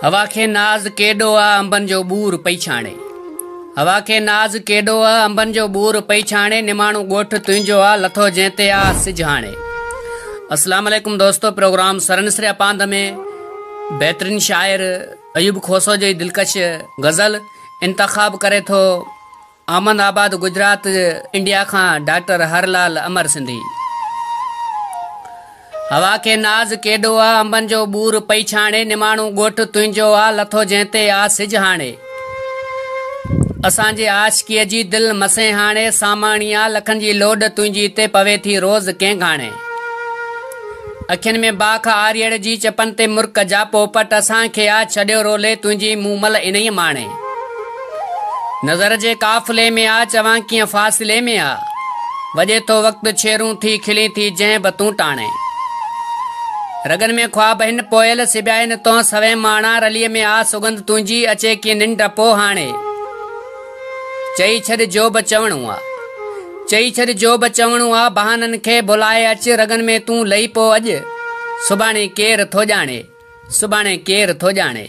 हवा खे नाज़ केॾो आ अंबनि जो बूर पई छाणे। हवा खे नाज़ केॾो आ अंबनि जो बूर पई छाणे। निमाणो ॻोठ तुंहिंजो आ लथो जंहिं ते आ सिज हाणे। अस्सलाम वालेकुम दोस्तों, प्रोग्राम सरनसरिया पांद में बेहतरीन शायर अयूब खोसो जी दिलकश गज़ल इंतखाब करे थो अहमदाबाद गुजरात इंडिया खां डॉक्टर हरलाल अमर सिंधी। हवा के नाज़ केॾो आ अंबनि जो बूर पई छाणे। निमाणो ॻोठ तुंहिंजो आ लथो जंहिं ते आ सिज हाणे। असांजे आशिकीअ जी दिल मसे हाणे। सामाणिया लखनि जी लोड तुंहिंजी ते पवे थी रोज़ कंहिं घाणे। अखियुनि में बाख आरियड़ जी चपनि ते मुर्क जा पोपट असांखे आ छॾियो रोले तुंहिंजी मूमल इन्हीअ माणे। नज़र जे काफ़िले में आ चवां कीअं फ़ासिले में आ। वॼे थो वक़्तु छेरूं थी खिली थी जंहिं बि तूं टाणे। रगन में ख्वाब हिन पोयल सिबियाइन तो सवे माणा। रलीअ में आ सुगंध तुंहिंजी अचे की निंड पो हाणे। चई छॾ जो बि चवणो आ, चई छॾ जो बि चवणो आ। बहाननि खे बुलाए अच रगन में तूं लही पो अॼु। सुभाणे केर थो ॼाणे, सुभाणे केर थो ॼाणे।